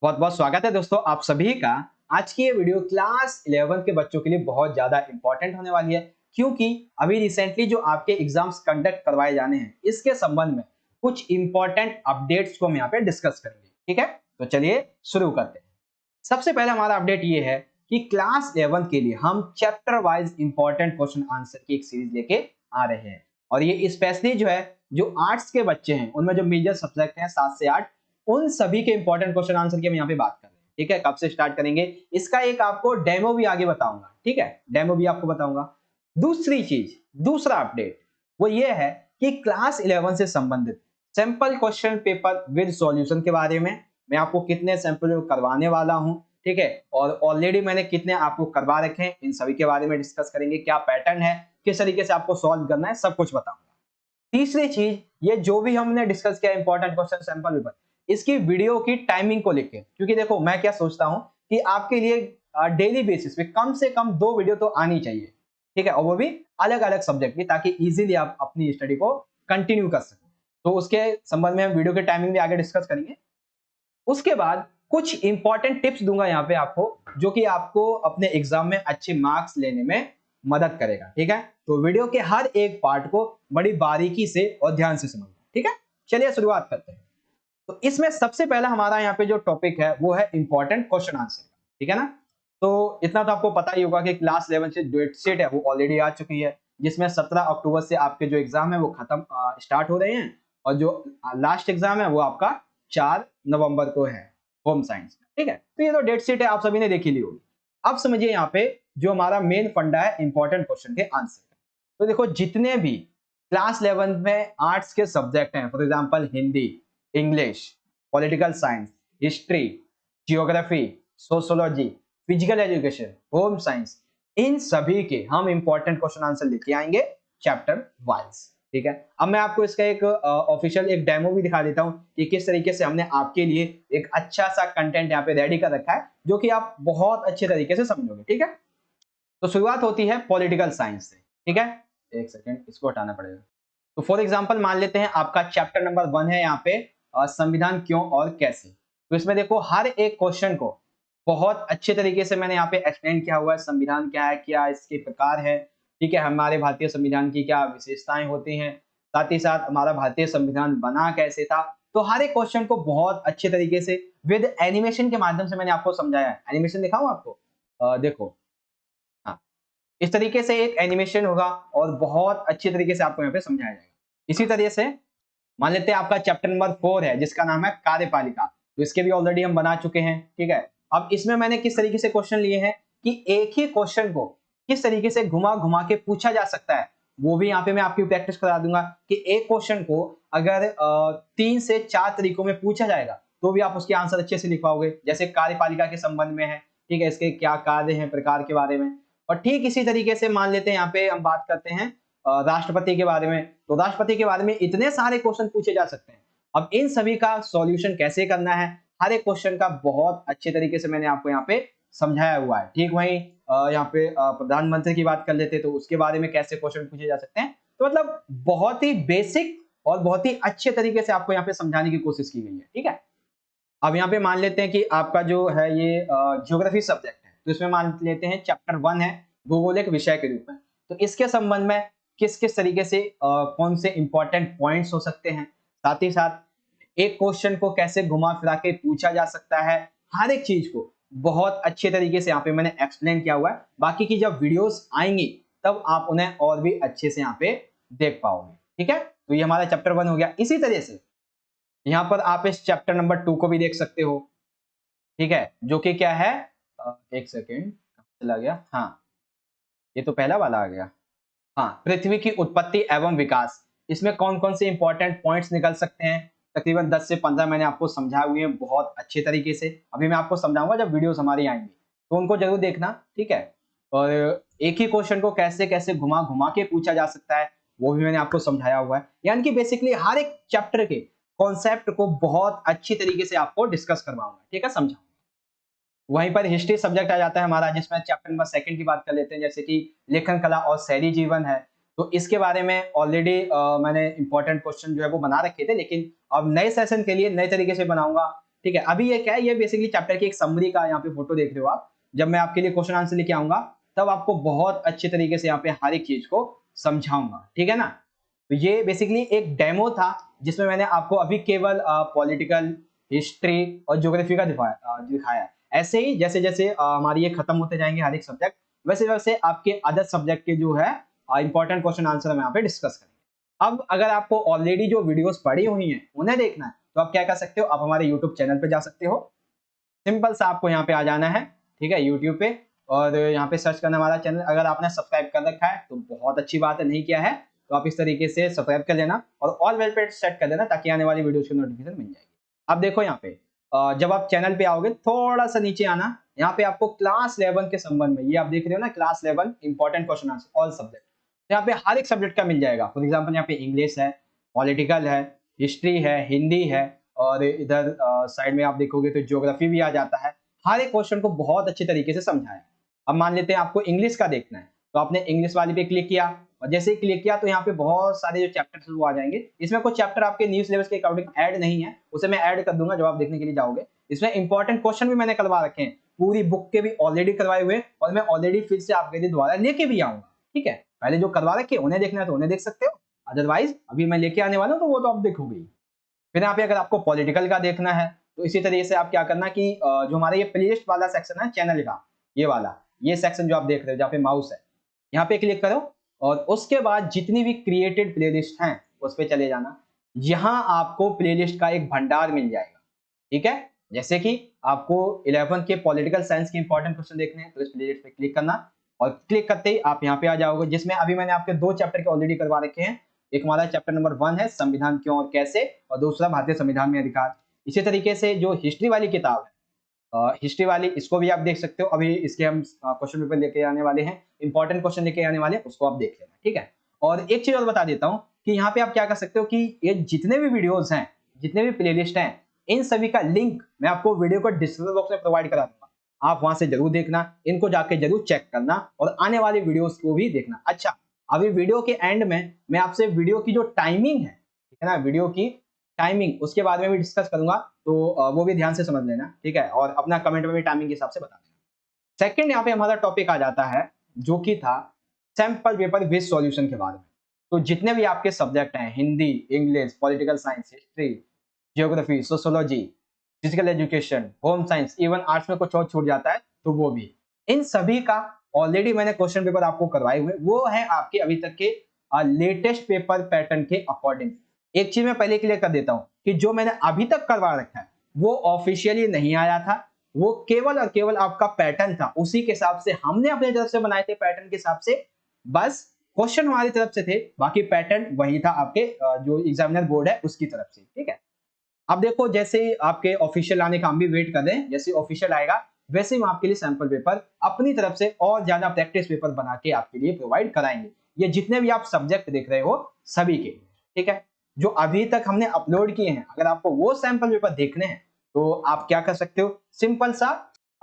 बहुत बहुत स्वागत है दोस्तों आप सभी का। आज की ये वीडियो क्लास 11 के बच्चों के लिए बहुत ज्यादा इंपॉर्टेंट होने वाली है, क्योंकि अभी रिसेंटली जो आपके एग्जाम्स कंडक्ट करवाए जाने हैं इसके संबंध में कुछ इंपॉर्टेंट अपडेट्स को हम यहाँ पे डिस्कस करेंगे। ठीक है, तो चलिए शुरू करते हैं। सबसे पहले हमारा अपडेट ये है कि क्लास 11 के लिए हम chapter wise important question answer की एक सीरीज लेके आ रहे हैं। और ये स्पेशली जो है, जो आर्ट्स के बच्चे हैं उनमें जो मेजर सब्जेक्ट हैं 7 से 8, उन सभी के इंपॉर्टेंट क्वेश्चन आंसर की हम यहाँ पे बात कर रहे हैं। ठीक है, कब से स्टार्ट करेंगे इसका एक आपको डेमो भी आगे बताऊंगा। ठीक है, डेमो भी आपको बताऊंगा। दूसरी चीज, दूसरा अपडेट वो ये है कि क्लास 11 से संबंधित sample question paper with solution के बारे में मैं आपको कितने सैंपल करवाने वाला हूं। ठीक है, और ऑलरेडी मैंने कितने आपको करवा रखे हैं इन सभी के बारे में डिस्कस करेंगे। क्या पैटर्न है, किस तरीके से आपको सॉल्व करना है, सब कुछ बताऊंगा। तीसरी चीज, ये जो भी हमने डिस्कस किया इंपॉर्टेंट क्वेश्चन सैंपल पेपर, इसकी वीडियो की टाइमिंग को लेके, क्योंकि देखो मैं क्या सोचता हूं कि आपके लिए डेली बेसिस पे कम से कम 2 वीडियो तो आनी चाहिए। ठीक है, और वो भी अलग अलग सब्जेक्ट की, ताकि इजीली आप अपनी स्टडी को कंटिन्यू कर सकें। तो उसके संबंध में हम वीडियो के टाइमिंग भी आगे डिस्कस करेंगे। उसके बाद कुछ इंपॉर्टेंट टिप्स दूंगा यहाँ पे आपको, जो कि आपको अपने एग्जाम में अच्छे मार्क्स लेने में मदद करेगा। ठीक है, तो वीडियो के हर एक पार्ट को बड़ी बारीकी से और ध्यान से समझना। ठीक है, चलिए शुरुआत करते हैं। तो इसमें सबसे पहला हमारा यहाँ पे जो टॉपिक है वो है इंपॉर्टेंट क्वेश्चन आंसर। ठीक है ना, तो इतना तो आपको पता ही होगा कि क्लास 11 से डेट शीट है वो ऑलरेडी आ चुकी है, जिसमें 17 अक्टूबर से आपके जो एग्जाम है वो खत्म स्टार्ट हो रहे हैं, और जो लास्ट एग्जाम है वो आपका 4 नवंबर को है, होम साइंस। ठीक है, तो ये तो डेट शीट है, आप सभी ने देखी ली होगी। अब समझिए यहाँ पे जो हमारा मेन फंडा है इंपॉर्टेंट क्वेश्चन के आंसर। तो देखो, जितने भी क्लास 11 में आर्ट्स के सब्जेक्ट हैं, for example Hindi, English, political science, history, geography, sociology, physical education, home science, इन सभी के हम इंपॉर्टेंट क्वेश्चन आंसर लेके आएंगे चैप्टर वाइज। ठीक है, अब मैं आपको इसका एक ऑफिशियल एक डेमो भी दिखा देता हूं कि किस तरीके से हमने आपके लिए एक अच्छा सा कंटेंट यहाँ पे रेडी कर रखा है, जो कि आप बहुत अच्छे तरीके से समझोगे। ठीक है, तो शुरुआत होती है पॉलिटिकल साइंस से। ठीक है, एक सेकेंड, इसको हटाना पड़ेगा। तो फॉर एग्जांपल मान लेते हैं आपका चैप्टर नंबर 1 है यहाँ पे संविधान क्यों और कैसे। तो इसमें देखो हर एक क्वेश्चन को बहुत अच्छे तरीके से मैंने यहाँ पे एक्सप्लेन किया हुआ है। संविधान क्या है, क्या इसके प्रकार है, ठीक है, हमारे भारतीय संविधान की क्या विशेषताएं होती हैं, साथ ही साथ हमारा भारतीय संविधान बना कैसे था। तो हर एक क्वेश्चन को बहुत अच्छे तरीके से विद एनिमेशन के माध्यम से मैंने आपको समझाया है। एनिमेशन दिखाऊं आपको, देखो, हाँ, इस तरीके से एक एनिमेशन होगा और बहुत अच्छे तरीके से आपको यहाँ पे समझाया जाएगा। इसी तरह से मान लेते हैं आपका चैप्टर नंबर 4 है जिसका नाम है कार्यपालिका, तो इसके भी ऑलरेडी हम बना चुके हैं। ठीक है, अब इसमें मैंने किस तरीके से क्वेश्चन लिए हैं कि एक ही क्वेश्चन को किस तरीके से घुमा घुमा के पूछा जा सकता है, वो भी यहाँ पे मैं आपकी प्रैक्टिस करा दूंगा कि एक क्वेश्चन को अगर 3 से 4 तरीकों में पूछा जाएगा तो भी आप उसके आंसर अच्छे से लिख पाओगे। जैसे कार्यपालिका के संबंध में है, ठीक है, इसके क्या कार्य हैं, प्रकार के बारे में। और ठीक इसी तरीके से मान लेते हैं यहाँ पे हम बात करते हैं राष्ट्रपति के बारे में। तो राष्ट्रपति के बारे में इतने सारे क्वेश्चन पूछे जा सकते हैं। अब इन सभी का सॉल्यूशन कैसे करना है, हर एक क्वेश्चन का बहुत अच्छे तरीके से मैंने आपको यहाँ पे समझाया हुआ है। ठीक, वहीं यहाँ पे प्रधानमंत्री की बात कर लेते हैं तो उसके बारे में कैसे क्वेश्चन पूछे जा सकते हैं। तो मतलब बहुत ही बेसिक और बहुत ही अच्छे तरीके से आपको यहाँ पे समझाने की कोशिश की गई है। ठीक है, अब यहाँ पे मान लेते हैं कि आपका जो है ये ज्योग्राफी सब्जेक्ट है, तो इसमें मान लेते हैं चैप्टर 1 है भूगोल एक विषय के रूप में। तो इसके संबंध में किस किस तरीके से कौन से इंपॉर्टेंट पॉइंट्स हो सकते हैं, साथ ही साथ एक क्वेश्चन को कैसे घुमा फिरा के पूछा जा सकता है, हर एक चीज को बहुत अच्छे तरीके से यहाँ पे मैंने एक्सप्लेन किया हुआ है। बाकी की जब वीडियोस आएंगी तब आप उन्हें और भी अच्छे से यहाँ पे देख पाओगे। ठीक है, तो ये हमारा चैप्टर 1 हो गया। इसी तरह से यहाँ पर आप इस चैप्टर नंबर 2 को भी देख सकते हो। ठीक है, जो कि क्या है, एक सेकेंड चला गया, हाँ, ये तो पहला वाला आ गया। हाँ, पृथ्वी की उत्पत्ति एवं विकास, इसमें कौन कौन से इंपॉर्टेंट पॉइंट्स निकल सकते हैं, तकरीबन 10 से 15 मैंने आपको समझाए हुए हैं बहुत अच्छे तरीके से। अभी मैं आपको समझाऊंगा जब वीडियोस हमारी आएंगी, तो उनको जरूर देखना। ठीक है, और एक ही क्वेश्चन को कैसे कैसे घुमा घुमा के पूछा जा सकता है वो भी मैंने आपको समझाया हुआ है। यानी कि बेसिकली हर एक चैप्टर के कॉन्सेप्ट को बहुत अच्छी तरीके से आपको डिस्कस करवाऊंगा। ठीक है, समझाऊंगा। वहीं पर हिस्ट्री सब्जेक्ट आ जाता है हमारा, जिसमें चैप्टर नंबर 2 की बात कर लेते हैं, जैसे कि लेखन कला और शहरी जीवन है। तो इसके बारे में ऑलरेडी मैंने इंपॉर्टेंट क्वेश्चन जो है वो बना रखे थे, लेकिन अब नए सेशन के लिए नए तरीके से बनाऊंगा। ठीक है। अभी ये क्या है, ये बेसिकली चैप्टर की एक समरी का यहाँ पे फोटो देख रहे हो आप। जब मैं आपके लिए क्वेश्चन आंसर लेके आऊंगा तब आपको बहुत अच्छे तरीके से यहाँ पे हर एक चीज को समझाऊंगा, ठीक है ना। तो ये बेसिकली एक डेमो था जिसमें मैंने आपको अभी केवल पॉलिटिकल, हिस्ट्री और ज्योग्राफी का दिखाया है। ऐसे ही जैसे जैसे हमारी ये खत्म होते जाएंगे हर एक सब्जेक्ट, वैसे वैसे आपके अदर सब्जेक्ट के जो है इंपॉर्टेंट क्वेश्चन आंसर हम यहाँ पे डिस्कस करेंगे। अब अगर आपको ऑलरेडी जो वीडियोस पड़ी हुई हैं उन्हें देखना है तो आप क्या कर सकते हो, आप हमारे यूट्यूब चैनल पे जा सकते हो। सिंपल सा आपको यहाँ पे आ जाना है, ठीक है, यूट्यूब पे, और यहाँ पे सर्च करना हमारा चैनल। अगर आपने सब्सक्राइब कर रखा है तो बहुत अच्छी बात है, नहीं किया है तो आप इस तरीके से सब्सक्राइब कर लेना और ऑल बेल पे सेट कर देना ताकि आने वाली वीडियोस की नोटिफिकेशन मिल जाएगी। अब देखो यहाँ पे जब आप चैनल पे आओगे थोड़ा सा नीचे आना, यहाँ पे आपको क्लास 11 के संबंध में, ये आप देख रहे हो ना, class 11 important question answer all subject, यहाँ पे हर एक सब्जेक्ट का मिल जाएगा। फॉर एग्जाम्पल यहाँ पे इंग्लिश है, पॉलिटिकल है, हिस्ट्री है, हिंदी है, और इधर साइड में आप देखोगे तो ज्योग्राफी भी आ जाता है। हर एक क्वेश्चन को बहुत अच्छे तरीके से समझाया। अब मान लेते हैं आपको इंग्लिश का देखना है तो आपने इंग्लिश वाली पे क्लिक किया, और जैसे ही क्लिक किया तो यहाँ पे बहुत सारे जो चैप्टर्स वो आ जाएंगे। इसमें कुछ चैप्टर आपके न्यू सिलेबस के अकॉर्डिंग ऐड नहीं है, उसे मैं ऐड कर दूंगा जब आप देखने के लिए जाओगे। इसमें इंपॉर्टेंट क्वेश्चन भी मैंने करवा रखे हैं, पूरी बुक के भी ऑलरेडी करवाए हुए, और मैं ऑलरेडी फिर से आपके लिए दोबारा लेके भी आऊंगा, ठीक है। पहले जो करवा रखे उन्हें देखना है तो उन्हें देख सकते हो, अदरवाइज अभी मैं लेके आने वाला हूँ तो वो तो आप देखोगे। फिर यहाँ पे अगर आपको पॉलिटिकल का देखना है तो इसी तरीके से आप क्या करना कि जो हमारा ये प्लेलिस्ट वाला सेक्शन है चैनल का, ये वाला, ये सेक्शन जो आप देख रहे हो जहाँ पे माउस है, यहाँ पे क्लिक करो और उसके बाद जितनी भी क्रिएटेड प्लेलिस्ट हैं उस पे चले जाना। यहाँ आपको प्लेलिस्ट का एक भंडार मिल जाएगा, ठीक है। जैसे कि आपको 11 के पॉलिटिकल साइंस के इंपॉर्टेंट क्वेश्चन देखने हैं तो इस प्लेलिस्ट पे क्लिक करना, और क्लिक करते ही आप यहाँ पे आ जाओगे, जिसमें अभी मैंने आपके 2 चैप्टर के ऑलरेडी करवा रखे हैं। एक हमारा चैप्टर नंबर 1 है संविधान क्यों और कैसे, और दूसरा भारतीय संविधान में अधिकार। इसी तरीके से जो हिस्ट्री वाली किताब है, हिस्ट्री वाली, इसको भी आप देख सकते हो। अभी इसके हम क्वेश्चन पेपर लेके आने वाले हैं, इंपॉर्टेंट क्वेश्चन लेके आने वाले हैं, उसको आप देख लेना, ठीक है। और एक चीज और बता देता हूँ कि यहाँ पे आप क्या कर सकते हो कि ये जितने भी वीडियोस हैं, जितने भी प्लेलिस्ट हैं, इन सभी का लिंक मैं आपको वीडियो को डिस्क्रिप्शन बॉक्स में प्रोवाइड करा दूंगा। आप वहां से जरूर देखना, इनको जाके जरूर चेक करना और आने वाली वीडियोस को भी देखना। अच्छा, अभी वीडियो के एंड में मैं आपसे वीडियो की जो टाइमिंग है, ठीक है ना, वीडियो की टाइमिंग उसके बारे में भी डिस्कस करूंगा, तो वो भी ध्यान से समझ लेना, ठीक है, और अपना कमेंट में भी टाइमिंग के हिसाब से बता देना। सेकंड यहाँ पे हमारा टॉपिक आ जाता है जो कि था सैंपल पेपर विद सॉल्यूशन के बारे में। तो जितने भी आपके सब्जेक्ट हैं, Hindi, English, political science, history, geography, sociology, physical education, home science, even arts में कुछ और छूट जाता है तो वो भी, इन सभी का ऑलरेडी मैंने क्वेश्चन पेपर आपको करवाए हुए, वो है आपके अभी तक के लेटेस्ट पेपर पैटर्न के अकॉर्डिंग। एक चीज मैं पहले क्लियर कर देता हूं कि जो मैंने अभी तक करवा रखा है वो ऑफिशियली नहीं आया था, वो केवल और केवल आपका पैटर्न था, उसी के हिसाब से हमने अपने तरफ से बनाए थे, पैटर्न के हिसाब से, बस क्वेश्चन हमारी तरफ से थे, बाकी पैटर्न वही था आपके जो एग्जामिनर बोर्ड है उसकी तरफ से, ठीक है। अब देखो जैसे आपके ऑफिशियल आने का हम भी वेट कर रहे हैं, जैसे ऑफिशियल आएगा वैसे हम आपके लिए सैंपल पेपर अपनी तरफ से और ज्यादा प्रैक्टिस पेपर बना के आपके लिए प्रोवाइड कराएंगे। ये जितने भी आप सब्जेक्ट देख रहे हो सभी के, ठीक है, जो अभी तक हमने अपलोड किए हैं, अगर आपको वो सैंपल पेपर देखने हैं तो आप क्या कर सकते हो, सिंपल सा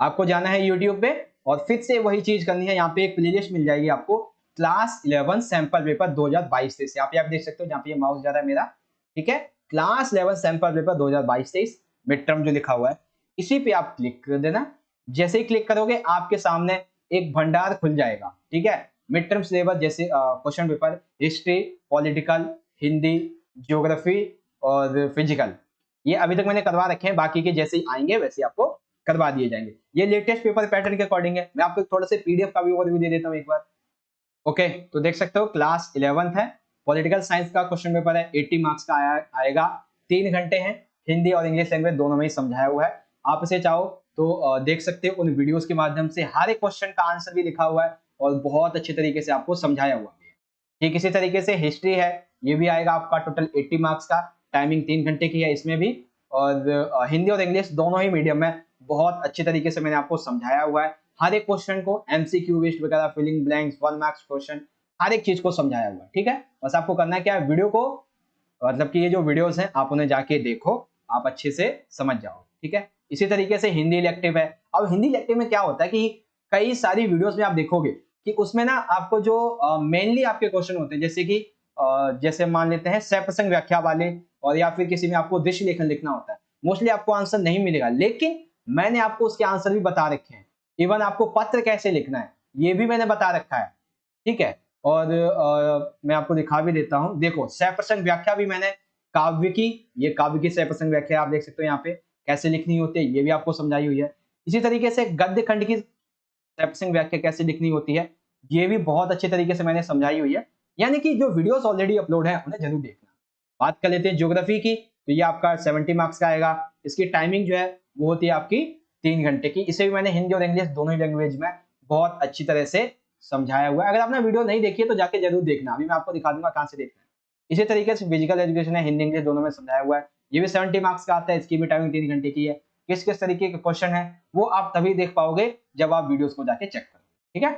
आपको जाना है यूट्यूब पे और फिर से वही चीज करनी है। यहाँ पे एक प्लेलिस्ट मिल जाएगी आपको, क्लास 11 सैंपल पेपर 2022-23, यहाँ पे आप देख सकते हो, जहाँ पे माउस जा रहा है मेरा, ठीक है, class 11 sample paper 2022-23 mid term जो लिखा हुआ है, इसी पे आप क्लिक कर देना। जैसे ही क्लिक करोगे आपके सामने एक भंडार खुल जाएगा, ठीक है, मिड टर्म सिलेबस, जैसे question paper history, political, Hindi, geography और फिजिकल, ये अभी तक मैंने करवा रखे हैं, बाकी के जैसे ही आएंगे वैसे आपको करवा दिए जाएंगे। ये लेटेस्ट पेपर पैटर्न के अकॉर्डिंग है। मैं आपको थोड़ा सा पीडीएफ का भी ओवरव्यू दे देता हूँ एक बार। ओके, तो देख सकते हो क्लास 11 है, पॉलिटिकल साइंस का क्वेश्चन पेपर है, 80 मार्क्स का आएगा, 3 घंटे हैं, हिंदी और इंग्लिश लैंग्वेज दोनों में ही समझाया हुआ है। आप इसे चाहो तो देख सकते हो, उन वीडियोस के माध्यम से हर एक क्वेश्चन का आंसर भी लिखा हुआ है और बहुत अच्छे तरीके से आपको समझाया हुआ है। ठीक इसी तरीके से हिस्ट्री है, ये भी आएगा आपका टोटल 80 मार्क्स का, टाइमिंग 3 घंटे की है इसमें भी, और हिंदी और इंग्लिश दोनों ही मीडियम में बहुत अच्छे तरीके से मैंने आपको समझाया हुआ है। हर एक क्वेश्चन को एमसीक्यू बेस्ड वगैरह, फिलिंग ब्लैंक्स, 1 मार्क्स क्वेश्चन, हर एक चीज को समझाया हुआ है, ठीक है। बस आपको करना क्या है, वीडियो को, मतलब कि ये जो वीडियोस हैं आप उन्हें जाके देखो, आप अच्छे से समझ जाओ, ठीक है। इसी तरीके से हिंदी इलेक्टिव है। अब हिंदी इलेक्टिव में क्या होता है कि कई सारी वीडियोस में आप देखोगे कि उसमें ना आपको जो मेनली आपके क्वेश्चन होते हैं, जैसे कि जैसे मान लेते हैं सह प्रसंग व्याख्या वाले, और या फिर किसी में आपको दृश्य लेखन लिखना होता है, मोस्टली आपको आंसर नहीं मिलेगा, लेकिन मैंने आपको उसके आंसर भी बता रखे हैं। इवन आपको पत्र कैसे लिखना है ये भी मैंने बता रखा है, ठीक है। और मैं आपको दिखा भी देता हूं, देखो 100% व्याख्या भी मैंने काव्य की, ये काव्य की 100% व्याख्या आप देख सकते हो यहाँ पे कैसे लिखनी होती है, ये भी आपको समझाई हुई है। इसी तरीके से गद्य खंड की 100% व्याख्या कैसे लिखनी होती है, ये भी बहुत अच्छे तरीके से मैंने समझाई हुई है। यानी कि जो वीडियोस ऑलरेडी अपलोड है उन्हें जरूर देखना। बात कर लेते हैं ज्योग्राफी की, तो ये आपका 70 मार्क्स का आएगा। इसकी टाइमिंग जो है वो होती है आपकी 3 घंटे की। इसे भी मैंने हिंदी और इंग्लिश दोनों ही लैंग्वेज में बहुत अच्छी तरह से समझाया हुआ है। अगर आपने वीडियो नहीं देखी है तो जाके जरूर देखना, अभी मैं आपको दिखा दूंगा कहाँ से देखना है। इसी तरीके से फिजिकल एजुकेशन है, हिंदी इंग्लिश दोनों में समझाया हुआ है। ये भी 70 मार्क्स का आता है, इसकी भी टाइमिंग 3 घंटे की है। किस किस तरीके के क्वेश्चन है वो आप तभी देख पाओगे जब आप वीडियोस को जाके चेक करोगे, ठीक है।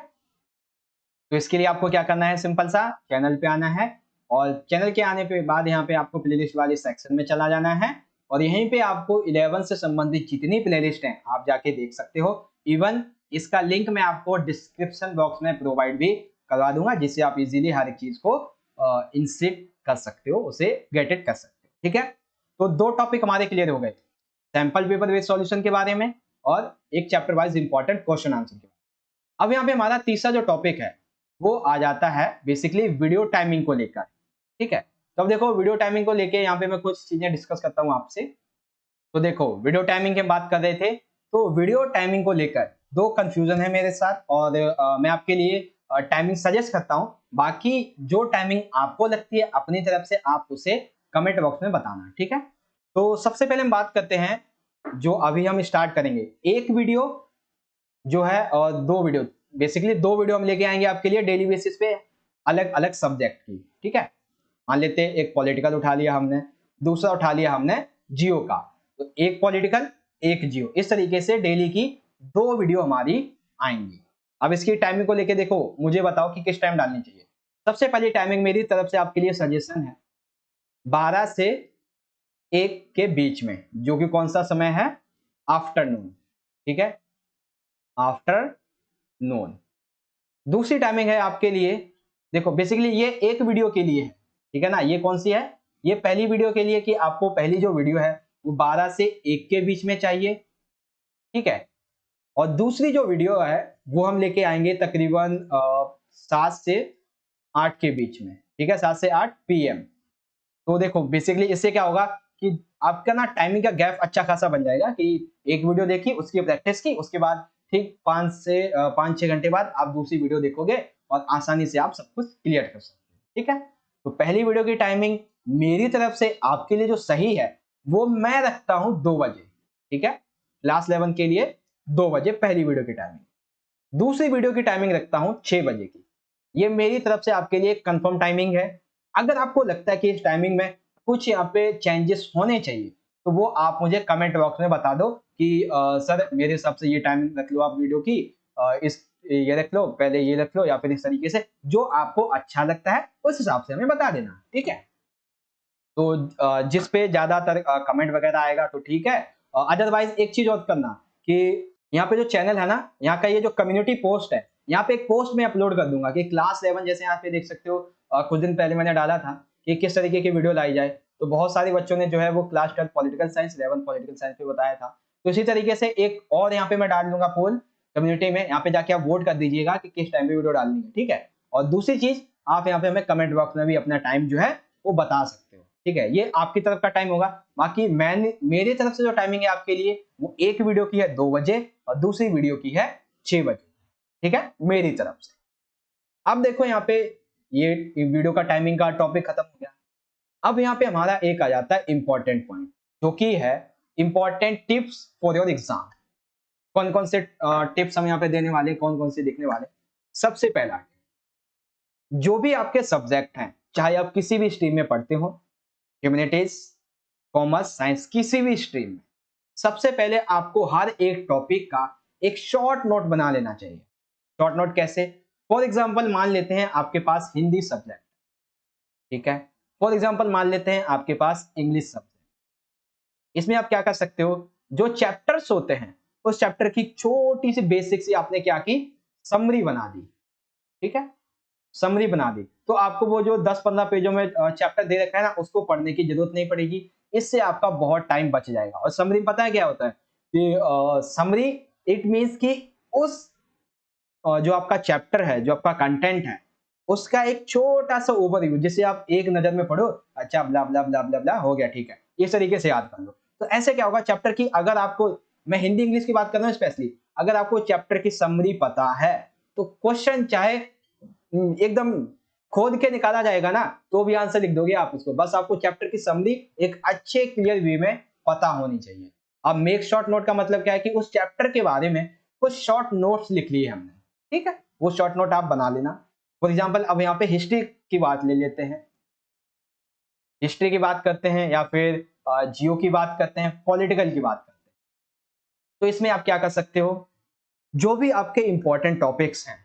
तो इसके लिए आपको क्या करना है, सिंपल सा चैनल पे आना है और चैनल के आने के बाद यहाँ पे आपको प्लेलिस्ट वाले सेक्शन में चला जाना है और यहीं पे आपको 11 से संबंधित जितनी प्लेलिस्ट हैं आप जाके देख सकते हो। इवन इसका लिंक मैं आपको डिस्क्रिप्शन बॉक्स में प्रोवाइड भी करवा दूंगा, जिससे आप इजीली हर एक चीज को इंस्टेट कर सकते हो, उसे गेट इट कर सकते हो, ठीक है। तो 2 टॉपिक हमारे क्लियर हो गए, सैंपल पेपर बेस्ड सॉल्यूशन के बारे में और एक chapter wise important question answer के बारे में। अब यहाँ पे हमारा तीसरा जो टॉपिक है वो आ जाता है बेसिकली वीडियो टाइमिंग को लेकर, ठीक है। तो अब देखो वीडियो टाइमिंग को लेके यहाँ पे मैं कुछ चीजें डिस्कस करता हूँ आपसे। तो देखो वीडियो टाइमिंग की बात कर रहे थे, तो वीडियो टाइमिंग को लेकर 2 कंफ्यूजन है मेरे साथ और मैं आपके लिए टाइमिंग सजेस्ट करता हूँ। बाकी जो टाइमिंग आपको लगती है अपनी तरफ से आप उसे कमेंट बॉक्स में बताना, ठीक है। तो सबसे पहले हम बात करते हैं, जो अभी हम स्टार्ट करेंगे एक वीडियो जो है और 2 वीडियो, बेसिकली 2 वीडियो हम लेके आएंगे आपके लिए डेली बेसिस पे अलग अलग सब्जेक्ट की, ठीक है। मान लेते हैं एक पॉलिटिकल उठा लिया हमने, दूसरा उठा लिया हमने जियो का, तो एक पॉलिटिकल एक जियो, इस तरीके से डेली की 2 वीडियो हमारी आएंगी। अब इसकी टाइमिंग को लेके देखो, मुझे बताओ कि किस टाइम डालनी चाहिए। सबसे पहली टाइमिंग मेरी तरफ से आपके लिए सजेशन है 12 से 1 के बीच में, जो कि कौन सा समय है, आफ्टरनून, ठीक है, आफ्टरनून। दूसरी टाइमिंग है आपके लिए, देखो बेसिकली ये एक वीडियो के लिए है, ठीक है ना। ये कौन सी है, ये पहली वीडियो के लिए कि आपको पहली जो वीडियो है वो 12 से 1 के बीच में चाहिए, ठीक है। और दूसरी जो वीडियो है वो हम लेके आएंगे तकरीबन 7 से 8 के बीच में, ठीक है, 7 से 8 पीएम। तो देखो बेसिकली इससे क्या होगा कि आपका ना टाइमिंग का गैप अच्छा खासा बन जाएगा कि एक वीडियो देखी, उसकी प्रैक्टिस की, उसके बाद ठीक 5-6 घंटे बाद आप दूसरी वीडियो देखोगे और आसानी से आप सब कुछ क्लियर कर सकते हो, ठीक है। तो पहली वीडियो की टाइमिंग मेरी तरफ से आपके लिए जो सही है वो मैं रखता हूं 2 बजे, ठीक है। क्लास 11 के लिए 2 बजे पहली वीडियो की टाइमिंग। दूसरी वीडियो की टाइमिंग रखता हूं 6 बजे की। ये मेरी तरफ से आपके लिए कंफर्म टाइमिंग है। अगर आपको लगता है कि इस टाइमिंग में कुछ यहाँ पे चेंजेस होने चाहिए तो वो आप मुझे कमेंट बॉक्स में बता दो कि सर मेरे हिसाब से ये टाइमिंग रख लो आप वीडियो की, इस ये रख लो, पहले ये रख लो, या फिर इस तरीके से जो आपको अच्छा लगता है उस हिसाब से हमें बता देना, ठीक है। तो जिस पे ज्यादातर कमेंट वगैरह आएगा तो ठीक है। अदरवाइज एक चीज और करना कि यहाँ पे जो चैनल है ना, यहाँ का ये जो कम्युनिटी पोस्ट है, यहाँ पे एक पोस्ट में अपलोड कर दूंगा कि क्लास 11 जैसे यहाँ पे देख सकते हो, कुछ दिन पहले मैंने डाला था कि किस तरीके की वीडियो लाई जाए। तो बहुत सारे बच्चों ने जो है वो class 12 political science 11 political science पे बताया था। तो इसी तरीके से एक और यहाँ पे मैं डाल दूंगा पोल कम्युनिटी में, यहाँ पे जाके आप वोट कर दीजिएगा कि किस टाइम पे वीडियो डालनी है, ठीक है। और दूसरी चीज, आप यहाँ पे हमें कमेंट बॉक्स में भी अपना टाइम जो है वो बता सकते हो, ठीक है। ये आपकी तरफ का टाइम होगा। बाकी मैंने मेरी तरफ से जो टाइमिंग है आपके लिए वो एक वीडियो की है 2 बजे और दूसरी वीडियो की है 6 बजे, ठीक है, मेरी तरफ से। अब देखो यहाँ पे ये वीडियो का टाइमिंग का टॉपिक खत्म हो गया। अब यहाँ पे हमारा एक आ जाता है इंपॉर्टेंट पॉइंट, जो कि है important tips for your exam. कौन कौन से टिप्स हम यहाँ पे देने वाले, कौन कौन से दिखने वाले। सबसे पहला, जो भी आपके सब्जेक्ट हैं, चाहे आप किसी भी स्ट्रीम में पढ़ते हो, ह्यूमैनिटीज, कॉमर्स, साइंस, किसी भी स्ट्रीम में, सबसे पहले आपको हर एक टॉपिक का एक शॉर्ट नोट बना लेना चाहिए। शॉर्ट नोट कैसे, फॉर एग्जांपल मान लेते हैं आपके पास हिंदी सब्जेक्ट, ठीक है। फॉर एग्जांपल मान लेते हैं आपके पास इंग्लिश सब्जेक्ट। इसमें आप क्या कर सकते हो, जो चैप्टर्स होते हैं उस चैप्टर की छोटी सी बेसिक सी आपने क्या की, समरी बना दी, ठीक है, समरी बना दी। तो आपको वो जो 10-15 पेजों में चैप्टर दे रखा है ना, उसको पढ़ने की जरूरत नहीं पड़ेगी। इससे आपका बहुत टाइम बच जाएगा। और समरी पता है क्या होता है कि समरी इट मीन्स कि उस जो आपका चैप्टर है, जो आपका कंटेंट है, उसका एक छोटा-सा ओवरव्यू जिसे आप एक नज़र में पढ़ो, अच्छा ब्ला ब्ला ब्ला ब्ला ब्ला हो गया, ठीक है। इस तरीके से याद कर लो। तो ऐसे क्या होगा चैप्टर की अगर आपको मैं हिंदी इंग्लिश की बात कर रहा हूँ स्पेशली, अगर आपको चैप्टर की समरी पता है, तो क्वेश्चन चाहे एकदम खोद के निकाला जाएगा ना, तो भी आंसर लिख दोगे आप उसको। बस आपको चैप्टर की समरी एक अच्छे क्लियर वे में पता होनी चाहिए। अब मेक शॉर्ट नोट का मतलब क्या है कि उस चैप्टर के बारे में कुछ शॉर्ट नोट्स लिख लिए हमने, ठीक है? वो शॉर्ट नोट आप बना लेना। फॉर एग्जांपल अब यहाँ पे हिस्ट्री की बात ले लेते हैं। हिस्ट्री की बात करते हैं या फिर जियो की बात करते हैं, पॉलिटिकल की बात करते हैं। तो इसमें आप क्या कर सकते हो, जो भी आपके इंपॉर्टेंट टॉपिक्स हैं,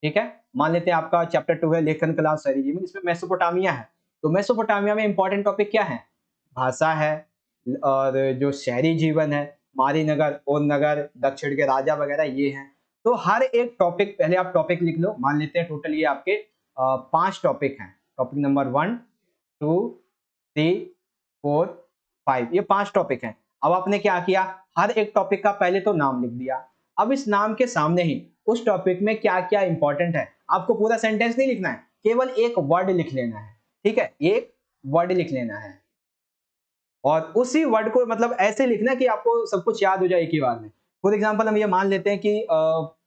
ठीक है? मान लेते हैं आपका चैप्टर 2 है लेखन कला और शहरी जीवन, इसमें मेसोपोटामिया है। तो मेसोपोटामिया में इंपॉर्टेंट टॉपिक क्या है? भाषा है और जो शहरी जीवन है, मारी नगर, ओन नगर, दक्षिण के राजा वगैरह ये हैं। तो हर एक टॉपिक पहले आप टॉपिक लिख लो। मान लेते हैं टोटल ये आपके 5 टॉपिक हैं। टॉपिक नंबर 1, 2, 3, 4, 5 ये 5 टॉपिक हैं। अब आपने क्या किया? हर एक टॉपिक का पहले तो नाम लिख दिया। अब इस नाम के सामने ही उस टॉपिक में क्या-क्या इंपॉर्टेंट है, आपको पूरा सेंटेंस नहीं लिखना है, केवल एक वर्ड लिख लेना है, ठीक है? एक वर्ड लिख लेना है और उसी वर्ड को मतलब ऐसे लिखना कि आपको सब कुछ याद हो जाए एक ही बार में। फॉर एग्जांपल हम ये मान लेते हैं कि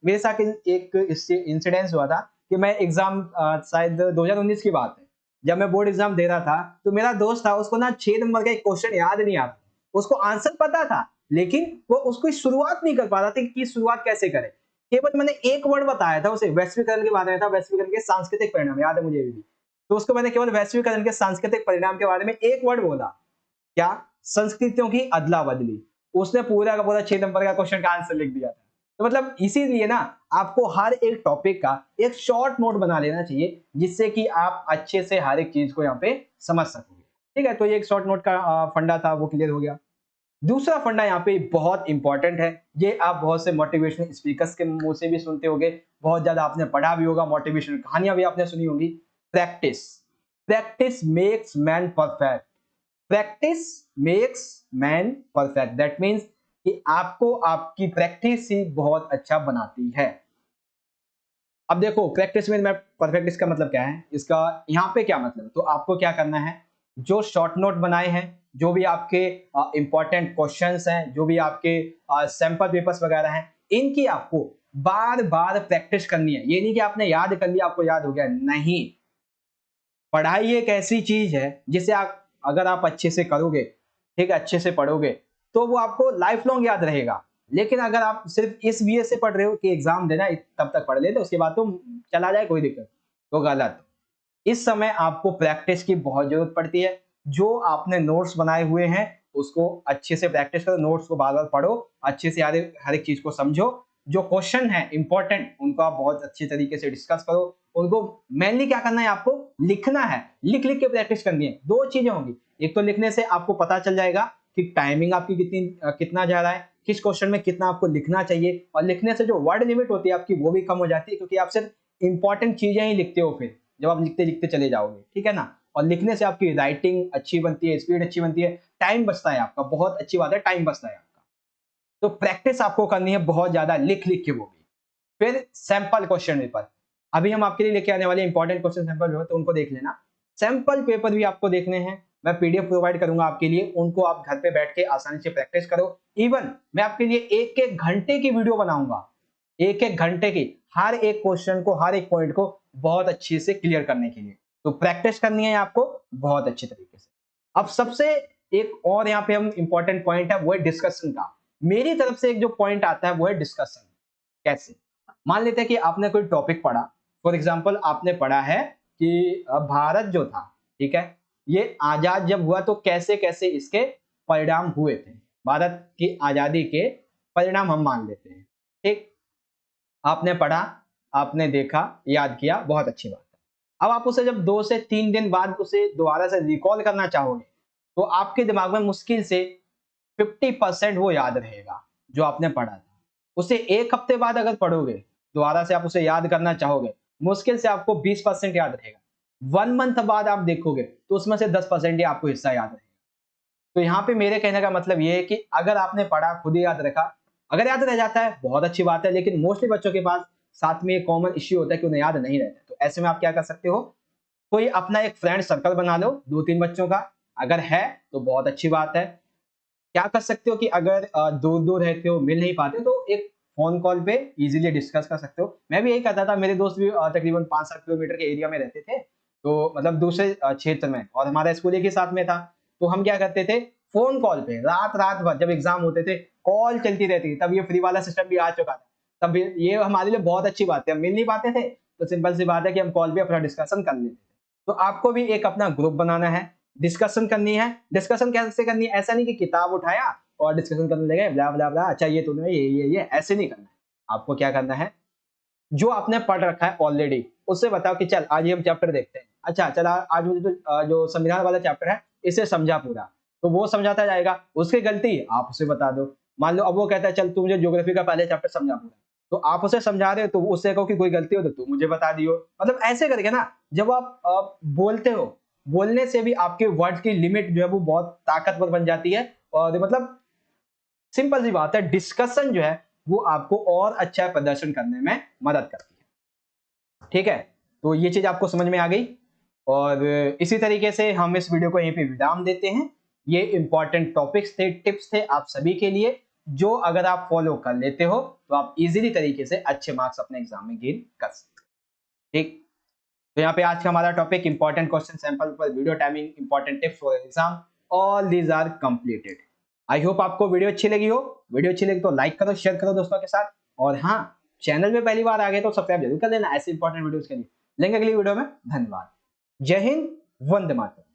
मेरे साथ एक इससे इंसिडेंस हुआ था कि मैं एग्जाम शायद 2019 की बात है। जब मैं बोर्ड एग्जाम दे रहा था, तो मेरा दोस्त था उसको ना 6 नंबर का एक क्वेश्चन याद नहीं आता। उसको आंसर पता था, लेकिन वो उसको शुरुआत नहीं कर पा रहा था कि शुरुआत कैसे करें। केवल मैंने एक वर्ड बताया था उसे, वैश्वीकरण के बारे में था, वैश्वीकरण के सांस्कृतिक परिणाम याद है मुझे अभी भी। तो उसको मैंने केवल वैश्वीकरण के सांस्कृतिक परिणाम के बारे में एक वर्ड बोला, क्या? संस्कृतियों की अदला-बदली। उसने पूरा का पूरा 6 नंबर का क्वेश्चन का आंसर लिख दिया था। तो मतलब इसीलिए ना आपको हर एक टॉपिक का एक शॉर्ट नोट बना लेना चाहिए, जिससे कि आप अच्छे से हर एक चीज को यहाँ पे समझ सकोगे। ठीक है? तो ये एक शॉर्ट नोट का फंडा था, वो क्लियर हो गया। दूसरा फंडा यहाँ पे बहुत इंपॉर्टेंट है। ये आप बहुत से मोटिवेशनल स्पीकर्स के मुंह से भी सुनते होंगे, बहुत ज्यादा आपने पढ़ा भी होगा, मोटिवेशनल कहानियां भी आपने सुनी होंगी। Practice. Practice makes man perfect. Practice makes man perfect. That means कि आपको आपकी प्रैक्टिस ही बहुत अच्छा बनाती है। अब देखो प्रैक्टिस में मैं परफेक्ट इसका मतलब क्या है, इसका यहाँ पे क्या मतलब है? तो आपको क्या करना है, जो शॉर्ट नोट बनाए हैं, जो भी आपके इंपॉर्टेंट क्वेश्चंस हैं, जो भी आपके सैंपल पेपर्स वगैरह हैं, इनकी आपको बार बार प्रैक्टिस करनी है। ये नहीं कि आपने याद कर लिया आपको याद हो गया, नहीं। पढ़ाई एक ऐसी चीज है जिसे आप अगर आप अच्छे से करोगे, ठीक है, अच्छे से पढ़ोगे, तो वो आपको लाइफ लॉन्ग याद रहेगा। लेकिन अगर आप सिर्फ इस वे से पढ़ रहे हो कि एग्जाम देना है, तब तक पढ़ लेते उसके बाद तो चला जाए कोई दिक्कत, तो गलत। इस समय आपको प्रैक्टिस की बहुत जरूरत पड़ती है। जो आपने नोट्स बनाए हुए हैं उसको अच्छे से प्रैक्टिस करो, नोट्स को बार बार पढ़ो, अच्छे से हर एक चीज को समझो। जो क्वेश्चन है इंपॉर्टेंट उनको आप बहुत अच्छे तरीके से डिस्कस करो। उनको मेनली क्या करना है, आपको लिखना है, लिख लिख के प्रैक्टिस करनी है। दो चीजें होंगी, एक तो लिखने से आपको पता चल जाएगा कि टाइमिंग आपकी कितना जा रहा है, किस क्वेश्चन में कितना आपको लिखना चाहिए, और लिखने से जो वर्ड लिमिट होती है आपकी वो भी कम हो जाती है, क्योंकि आप सिर्फ इंपॉर्टेंट चीजें ही लिखते हो फिर जब आप लिखते लिखते चले जाओगे, ठीक है ना। और लिखने से आपकी राइटिंग अच्छी बनती है, स्पीड अच्छी बनती है, टाइम बचता है आपका, बहुत अच्छी बात है, टाइम बचता है आपका। तो प्रैक्टिस आपको करनी है बहुत ज्यादा, लिख लिख के वो भी। फिर सैंपल क्वेश्चन पेपर, अभी हम आपके लिए लेके आने वाले इंपॉर्टेंट क्वेश्चन सैंपल पेपर, तो उनको देख लेना। सैंपल पेपर भी आपको देखने हैं, मैं पीडीएफ प्रोवाइड करूंगा आपके लिए, उनको आप घर पे बैठ के आसानी से प्रैक्टिस करो। इवन मैं आपके लिए एक एक घंटे की वीडियो बनाऊंगा, एक एक घंटे की, हर एक क्वेश्चन को, हर एक पॉइंट को बहुत अच्छे से क्लियर करने के लिए। तो प्रैक्टिस करनी है आपको बहुत अच्छे तरीके से। अब सबसे एक और यहाँ पे हम इंपॉर्टेंट पॉइंट है, वो है डिस्कशन का। मेरी तरफ से एक जो पॉइंट आता है वो है डिस्कशन। कैसे? मान लेते हैं कि आपने कोई टॉपिक पढ़ा, फॉर एग्जाम्पल आपने पढ़ा है कि भारत जो था, ठीक है, ये आजाद जब हुआ तो कैसे कैसे इसके परिणाम हुए थे। भारत की आजादी के परिणाम हम मान लेते हैं, ठीक। आपने पढ़ा, आपने देखा, याद किया, बहुत अच्छी बात है। अब आप उसे जब 2 से 3 दिन बाद उसे दोबारा से रिकॉल करना चाहोगे, तो आपके दिमाग में मुश्किल से 50% वो याद रहेगा जो आपने पढ़ा था। उसे 1 हफ्ते बाद अगर पढ़ोगे, दोबारा से आप उसे याद करना चाहोगे, मुश्किल से आपको 20% याद रहेगा। 1 मंथ बाद आप देखोगे तो उसमें से 10% ही आपको हिस्सा याद रहेगा। तो यहाँ पे मेरे कहने का मतलब ये है कि अगर आपने पढ़ा, खुद ही याद रखा, अगर याद रह जाता है बहुत अच्छी बात है, लेकिन मोस्टली बच्चों के पास साथ में एक कॉमन इश्यू होता है कि उन्हें याद नहीं रहता। तो ऐसे में आप क्या कर सकते हो, कोई अपना एक फ्रेंड सर्कल बना लो 2-3 बच्चों का, अगर है तो बहुत अच्छी बात है। क्या कर सकते हो कि अगर दूर-दूर रहते हो, मिल नहीं पाते, तो एक फ़ोन कॉल पे इज़िली डिस्कस कर सकते हो। मैं भी यही करता था, मेरे दोस्त भी तकरीबन 5-7 किलोमीटर के एरिया में रहते थे, तो मतलब दूसरे क्षेत्र में, और हमारा स्कूल एक ही साथ में था। तो हम क्या करते थे, फ़ोन कॉल पे रात-रात भर जब एग्ज़ाम होते थे, कॉल चलती रहती थी। तब ये फ्री वाला सिस्टम भी आ चुका था। तब ये हमारे लिए बहुत अच्छी बात है, हम मिल नहीं पाते थे, तो सिंपल सी बात है कि हम कॉल पे अपना डिस्कशन कर लेते थे। तो आपको भी एक अपना ग्रुप बनाना है, डिस्कशन करनी है। डिस्कशन कैसे करनी है? ऐसा नहीं कि किताब उठाया और डिस्कशन करने लगे ब्ला ब्ला ब्ला, अच्छा ये तूने ये ऐसे नहीं करना है। आपको क्या करना है, जो आपने पढ़ रखा है ऑलरेडी, उससे बताओ कि चल आज ये हम चैप्टर देखते हैं। अच्छा चल आज मुझे तो जो संविधान वाला चैप्टर है इसे समझा पूरा। तो वो समझाता जाएगा, उसकी गलती आप उसे बता दो। मान लो अब वो कहता है चल तू मुझे ज्योग्राफी का पहले चैप्टर समझा पूरा। तो आप उसे समझा रहे हो तो उससे कहो कि कोई गलती हो तो तू मुझे बता दियो। मतलब ऐसे करके ना, जब आप बोलते हो, बोलने से भी आपके वर्ड्स की लिमिट जो है वो बहुत ताकतवर बन जाती है, और मतलब सिंपल सी बात है, डिस्कशन जो है वो आपको और अच्छा प्रदर्शन करने में मदद करती है। ठीक है, तो ये चीज आपको समझ में आ गई, और इसी तरीके से हम इस वीडियो को यहीं पे विराम देते हैं। ये इंपॉर्टेंट टॉपिक्स थे, टिप्स थे आप सभी के लिए, जो अगर आप फॉलो कर लेते हो तो आप इजीली तरीके से अच्छे मार्क्स अपने एग्जाम में गेन कर सकते हो। ठीक, तो यहाँ पे आज का हमारा टॉपिक इंपॉर्टेंट क्वेश्चन सैंपल पर video timing, important tips for exam, all these are completed. I hope आपको वीडियो अच्छी लगी हो। वीडियो अच्छी लगी तो लाइक करो, शेयर करो दोस्तों के साथ, और हाँ, चैनल में पहली बार आ गए तो सब्सक्राइब जरूर कर लेना ऐसे इंपॉर्टेंट वीडियोस के लिए। लेंगे अगली वीडियो में। धन्यवाद। जय हिंद, वंदे मातरम।